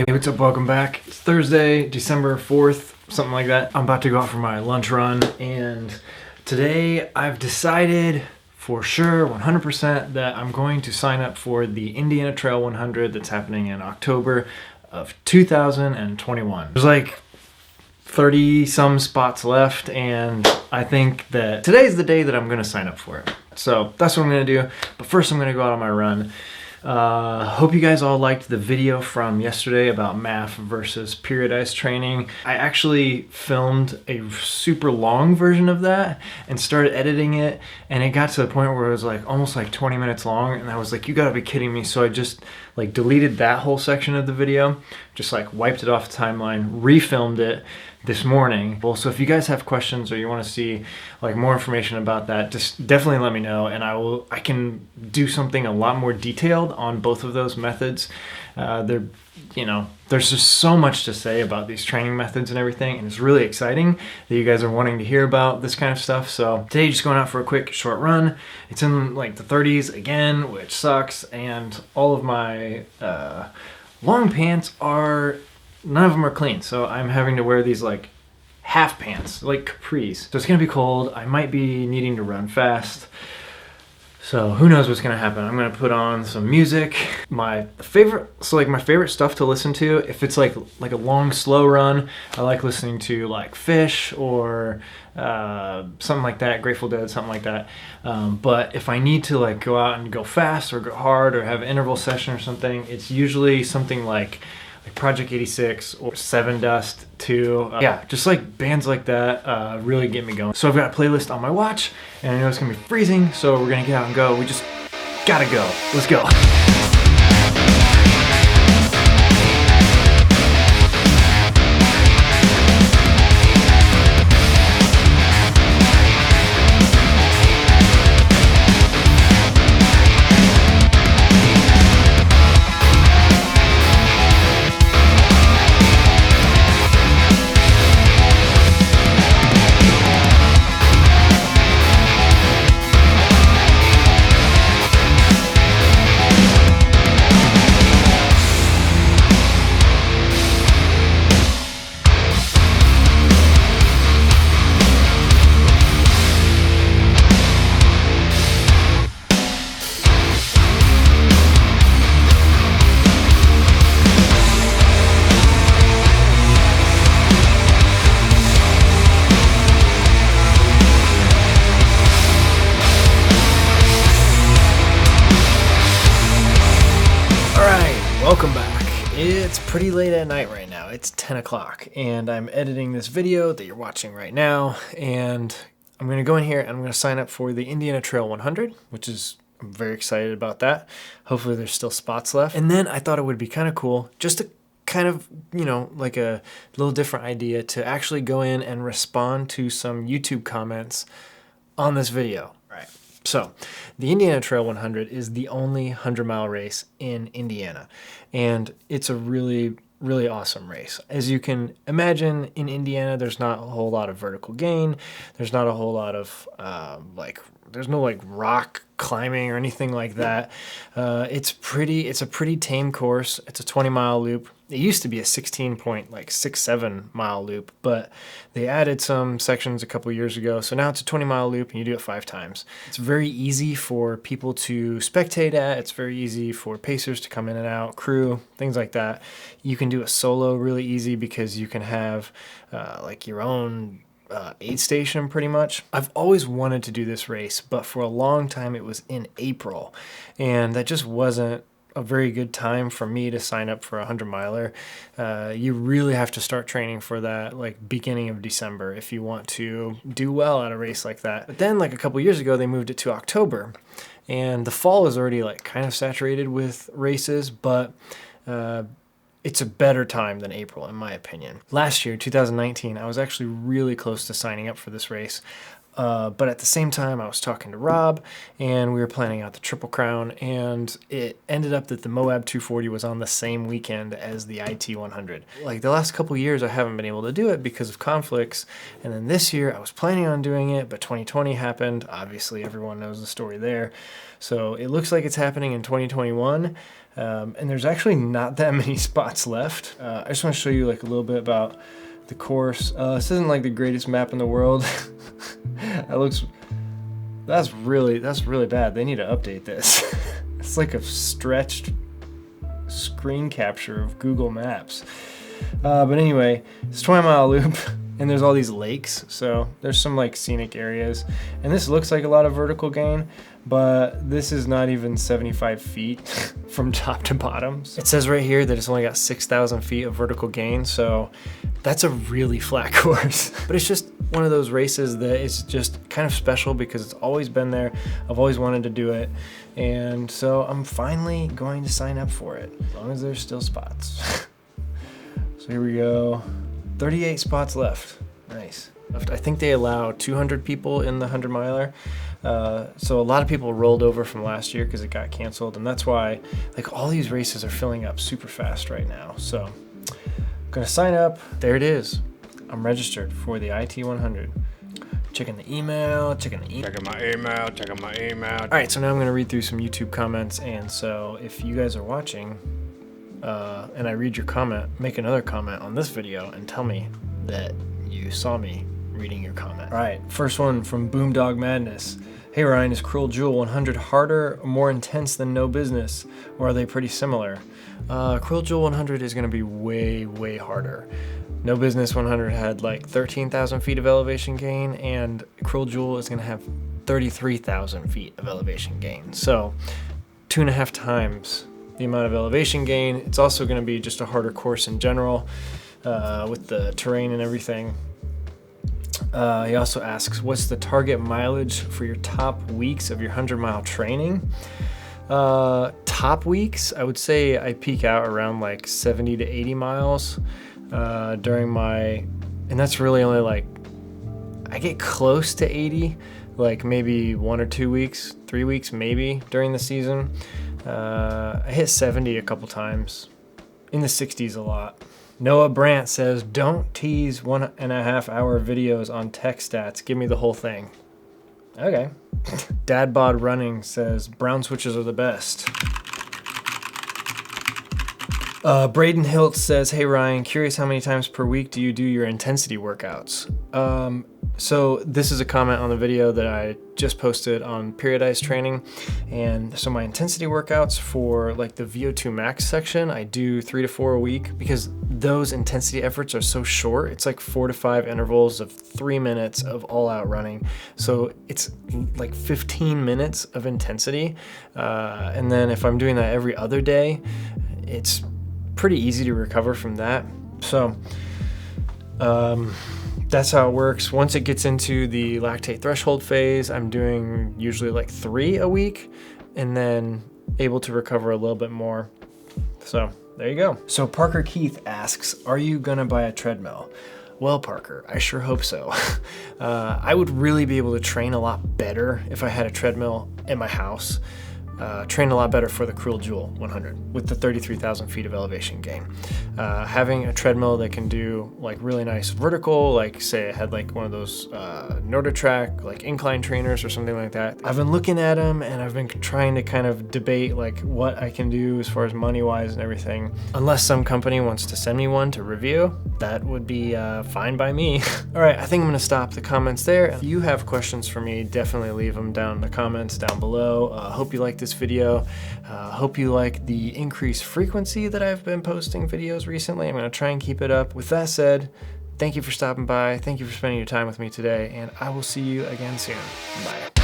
Hey, what's up? Welcome back. It's Thursday, December 4th, something like that. I'm about to go out for my lunch run, and today I've decided for sure, 100%, that I'm going to sign up for the Indiana Trail 100 that's happening in October of 2021. There's like 30 some spots left, and I think that today's the day that I'm going to sign up for it. So that's what I'm going to do. But first I'm going to go out on my run. Hope you guys all liked the video from yesterday about MAF versus periodized training. I actually filmed a super long version of that and started editing it, and it got to the point where it was like almost like 20 minutes long, and I was like, you gotta be kidding me. So I just like deleted that whole section of the video, just like wiped it off the timeline, refilmed it this morning. Well, so if you guys have questions or you want to see like more information about that, just definitely let me know, and I can do something a lot more detailed on both of those methods. There's just so much to say about these training methods and everything, and it's really exciting that you guys are wanting to hear about this kind of stuff. So today, just going out for a quick short run. It's in like the 30s again, which sucks, and all of my long pants none of them are clean, so I'm having to wear these like half pants, like capris. So it's gonna be cold. I might be needing to run fast. So who knows what's gonna happen. I'm gonna put on some music. My favorite stuff to listen to, if it's like a long, slow run, I like listening to like Fish or something like that, Grateful Dead, something like that. But if I need to like go out and go fast or go hard or have an interval session or something, it's usually something like Project 86 or Seven Dust 2. Yeah, just like bands like that really get me going. So I've got a playlist on my watch, and I know it's gonna be freezing, so we're gonna get out and go. We just gotta go. Let's go. Welcome back. It's pretty late at night right now. It's 10 o'clock, and I'm editing this video that you're watching right now, and I'm going to go in here and I'm going to sign up for the Indiana Trail 100, which is, I'm very excited about that. Hopefully there's still spots left. And then I thought it would be kind of cool just to kind of, like a little different idea to actually go in and respond to some YouTube comments on this video. Right. So, the Indiana Trail 100 is the only 100-mile race in Indiana, and it's a really, really awesome race. As you can imagine, in Indiana, there's not a whole lot of vertical gain. There's not a whole lot of, there's no like rock climbing or anything like that. It's a pretty tame course. It's a 20-mile loop. It used to be a 16.67 mile loop, but they added some sections a couple years ago. So now it's a 20-mile loop, and you do it 5 times. It's very easy for people to spectate at. It's very easy for pacers to come in and out, crew, things like that. You can do a solo really easy because you can have like your own aid station pretty much. I've always wanted to do this race, but for a long time it was in April, and that just wasn't a very good time for me to sign up for a 100-miler. You really have to start training for that like beginning of December if you want to do well at a race like that. But then like a couple years ago they moved it to October, and the fall is already like kind of saturated with races, but it's a better time than April in my opinion. Last year, 2019, I was actually really close to signing up for this race, But at the same time, I was talking to Rob, and we were planning out the Triple Crown, and it ended up that the Moab 240 was on the same weekend as the IT 100. Like the last couple years, I haven't been able to do it because of conflicts, and then this year I was planning on doing it, but 2020 happened. Obviously, everyone knows the story there. So it looks like it's happening in 2021, and there's actually not that many spots left. I just want to show you like a little bit about the course. This isn't like the greatest map in the world. That's really bad. They need to update this. It's like a stretched screen capture of Google Maps. But anyway, it's a 20-mile loop, and there's all these lakes, so there's some like scenic areas, and this looks like a lot of vertical gain, but this is not even 75 feet from top to bottom. It says right here that it's only got 6,000 feet of vertical gain, so that's a really flat course. But it's just one of those races that it's just kind of special because it's always been there. I've always wanted to do it, and so I'm finally going to sign up for it, as long as there's still spots. So here we go. 38 spots left. Nice. I think they allow 200 people in the 100-miler. So a lot of people rolled over from last year because it got canceled, and that's why like all these races are filling up super fast right now. So I'm gonna sign up. There it is. I'm registered for the IT 100. Checking the email, checking my email. All right, so now I'm gonna read through some YouTube comments, and so if you guys are watching, and I read your comment, make another comment on this video and tell me that you saw me reading your comment. All right, first one from Boomdog Madness. Hey Ryan, is Cruel Jewel 100 harder or more intense than No Business, or are they pretty similar? Cruel Jewel 100 is gonna be way harder. No Business 100 had like 13,000 feet of elevation gain, and Cruel Jewel is gonna have 33,000 feet of elevation gain. So 2.5 times the amount of elevation gain. It's also going to be just a harder course in general with the terrain and everything. He also asks, what's the target mileage for your top weeks of your 100-mile training? Top weeks, I would say I peak out around like 70 to 80 miles during my, and that's really only like, I get close to 80, like maybe 1 or 2 weeks, 3 weeks maybe during the season. I hit 70 a couple times, in the 60s a lot. Noah Brandt says, don't tease 1.5 hour videos on tech stats. Give me the whole thing. Okay. Dad Bod Running says, brown switches are the best. Braden Hilt says, hey Ryan, curious how many times per week do you do your intensity workouts? So this is a comment on the video that I just posted on periodized training. And so my intensity workouts for like the VO2 max section, I do 3 to 4 a week because those intensity efforts are so short. It's like 4 to 5 intervals of 3 minutes of all out running. So it's like 15 minutes of intensity. And then if I'm doing that every other day, it's pretty easy to recover from that. So, that's how it works. Once it gets into the lactate threshold phase, I'm doing usually like 3 a week and then able to recover a little bit more. So there you go. So Parker Keith asks, are you gonna buy a treadmill? Well, Parker, I sure hope so. I would really be able to train a lot better if I had a treadmill in my house. Train a lot better for the Cruel Jewel 100 with the 33,000 feet of elevation gain. Having a treadmill that can do like really nice vertical, like say I had like one of those NordiTrack like incline trainers or something like that. I've been looking at them and I've been trying to kind of debate like what I can do as far as money wise and everything. Unless some company wants to send me one to review, that would be fine by me. All right, I think I'm gonna stop the comments there. If you have questions for me, definitely leave them down in the comments down below. Hope you like this video. Hope you like the increased frequency that I've been posting videos recently. I'm gonna try and keep it up. With that said, thank you for stopping by. Thank you for spending your time with me today, and I will see you again soon. Bye.